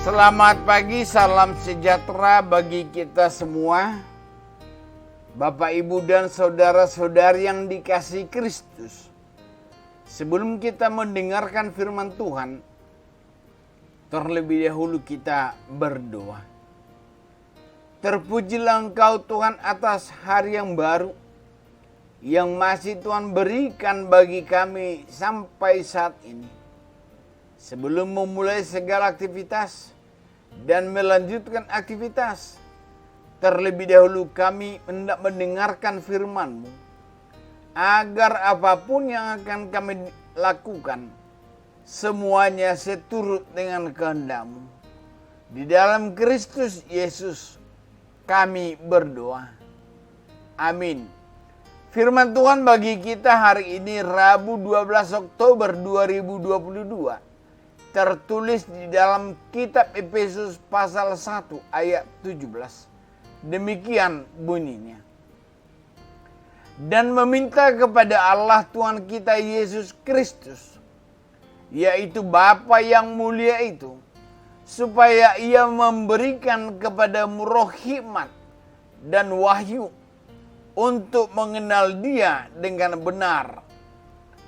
Selamat pagi, salam sejahtera bagi kita semua. Bapak, Ibu, dan saudara-saudari yang dikasihi Kristus. Sebelum kita mendengarkan firman Tuhan, terlebih dahulu kita berdoa. Terpujilah Engkau Tuhan atas hari yang baru, yang masih Tuhan berikan bagi kami sampai saat ini. Sebelum memulai segala aktivitas dan melanjutkan aktivitas, terlebih dahulu kami hendak mendengarkan firman-Mu, agar apapun yang akan kami lakukan, semuanya seturut dengan kehendak-Mu. Di dalam Kristus Yesus kami berdoa. Amin. Firman Tuhan bagi kita hari ini Rabu 12 Oktober 2022. Tertulis di dalam kitab Efesus pasal 1 ayat 17. Demikian bunyinya. Dan meminta kepada Allah Tuhan kita Yesus Kristus, yaitu Bapa yang mulia itu, supaya Ia memberikan kepadamu roh hikmat dan wahyu untuk mengenal Dia dengan benar.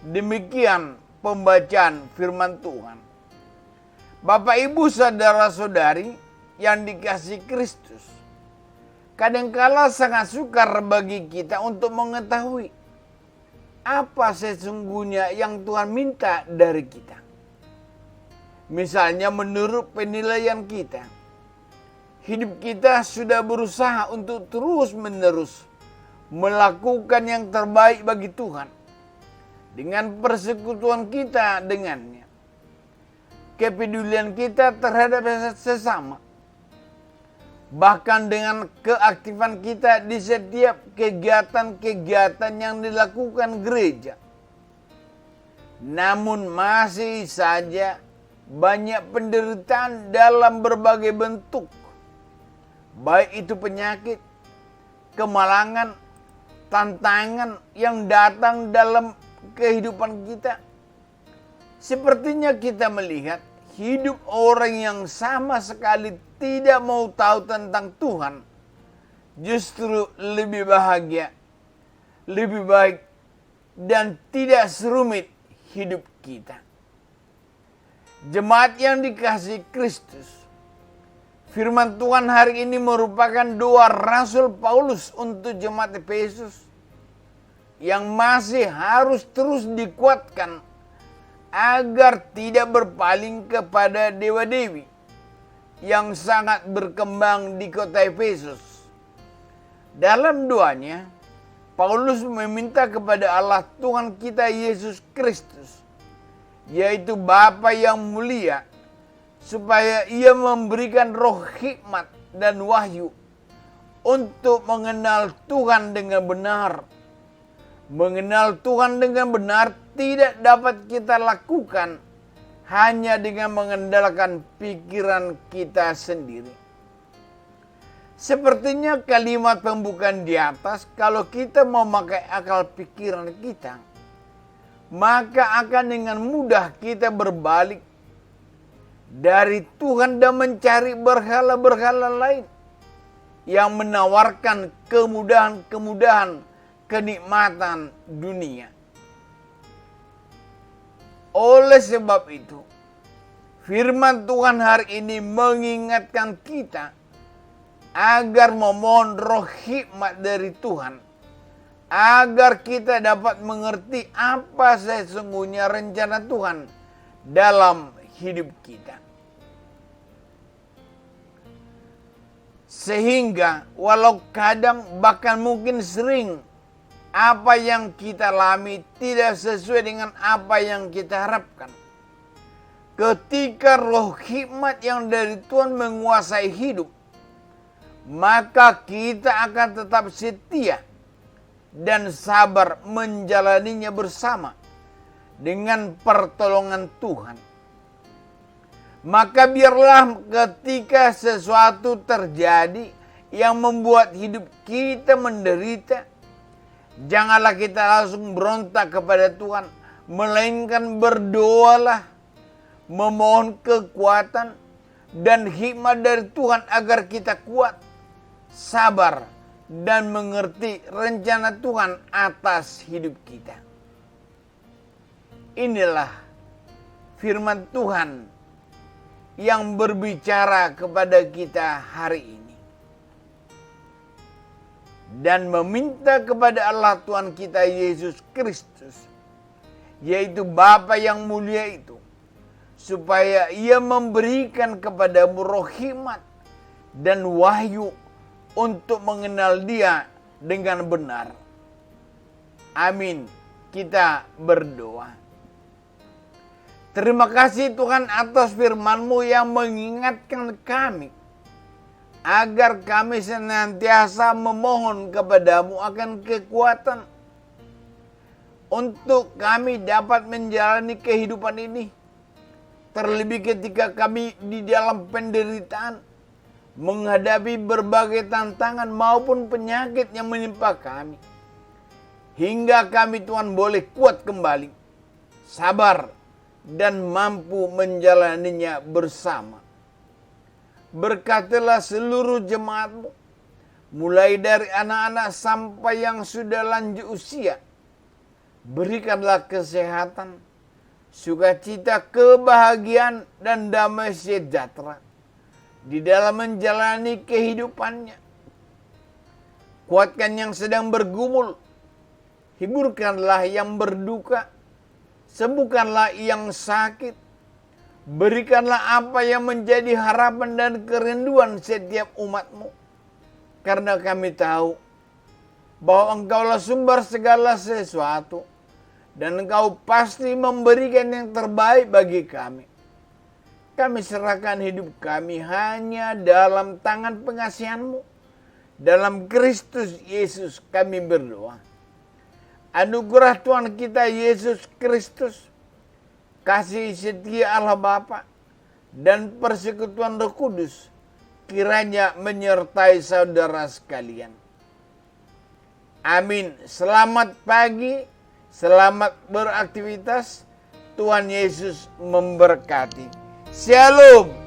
Demikian pembacaan firman Tuhan. Bapak, Ibu, saudara-saudari yang dikasihi Kristus, kadangkala sangat sukar bagi kita untuk mengetahui apa sesungguhnya yang Tuhan minta dari kita. Misalnya menurut penilaian kita, hidup kita sudah berusaha untuk terus-menerus melakukan yang terbaik bagi Tuhan dengan persekutuan kita dengannya. Kepedulian kita terhadap sesama, bahkan dengan keaktifan kita di setiap kegiatan-kegiatan yang dilakukan gereja. Namun masih saja banyak penderitaan dalam berbagai bentuk, baik itu penyakit, kemalangan, tantangan yang datang dalam kehidupan kita. Sepertinya kita melihat hidup orang yang sama sekali tidak mau tahu tentang Tuhan justru lebih bahagia, lebih baik, dan tidak serumit hidup kita. Jemaat yang dikasihi Kristus, firman Tuhan hari ini merupakan doa Rasul Paulus untuk jemaat Efesus yang masih harus terus dikuatkan agar tidak berpaling kepada dewa-dewi yang sangat berkembang di kota Efesus. Dalam doanya, Paulus meminta kepada Allah Tuhan kita Yesus Kristus, yaitu Bapa yang mulia, supaya Ia memberikan roh hikmat dan wahyu untuk mengenal Tuhan dengan benar. Mengenal Tuhan dengan benar tidak dapat kita lakukan hanya dengan mengandalkan pikiran kita sendiri. Sepertinya kalimat pembukaan di atas, kalau kita memakai akal pikiran kita, maka akan dengan mudah kita berbalik dari Tuhan dan mencari berhala-berhala lain yang menawarkan kemudahan-kemudahan, kenikmatan dunia. Oleh sebab itu, firman Tuhan hari ini mengingatkan kita agar memohon roh hikmat dari Tuhan, agar kita dapat mengerti apa sesungguhnya rencana Tuhan dalam hidup kita. Sehingga walau kadang bahkan mungkin sering apa yang kita alami tidak sesuai dengan apa yang kita harapkan. Ketika roh hikmat yang dari Tuhan menguasai hidup, maka kita akan tetap setia dan sabar menjalaninya bersama dengan pertolongan Tuhan. Maka biarlah ketika sesuatu terjadi yang membuat hidup kita menderita, janganlah kita langsung berontak kepada Tuhan, melainkan berdoalah, memohon kekuatan, dan hikmat dari Tuhan agar kita kuat, sabar, dan mengerti rencana Tuhan atas hidup kita. Inilah firman Tuhan yang berbicara kepada kita hari ini. Dan meminta kepada Allah Tuhan kita Yesus Kristus, yaitu Bapa yang mulia itu, supaya Ia memberikan kepadamu roh hikmat dan wahyu untuk mengenal Dia dengan benar. Amin. Kita berdoa. Terima kasih Tuhan atas firman-Mu yang mengingatkan kami agar kami senantiasa memohon kepadamu akan kekuatan untuk kami dapat menjalani kehidupan ini. Terlebih ketika kami di dalam penderitaan, menghadapi berbagai tantangan maupun penyakit yang menimpa kami. Hingga kami Tuhan boleh kuat kembali, sabar, dan mampu menjalaninya bersama. Berkatilah seluruh jemaat-Mu, mulai dari anak-anak sampai yang sudah lanjut usia. Berikanlah kesehatan, sukacita, kebahagiaan, dan damai sejahtera di dalam menjalani kehidupannya. Kuatkan yang sedang bergumul, hiburkanlah yang berduka, sembuhkanlah yang sakit, berikanlah apa yang menjadi harapan dan kerinduan setiap umat-Mu. Karena kami tahu bahwa Engkaulah sumber segala sesuatu, dan Engkau pasti memberikan yang terbaik bagi kami. Kami serahkan hidup kami hanya dalam tangan pengasihan-Mu. Dalam Kristus Yesus kami berdoa. Anugerah Tuhan kita Yesus Kristus, kasih setia Allah Bapa, dan persekutuan Roh Kudus kiranya menyertai saudara sekalian. Amin. Selamat pagi, selamat beraktivitas. Tuhan Yesus memberkati. Shalom.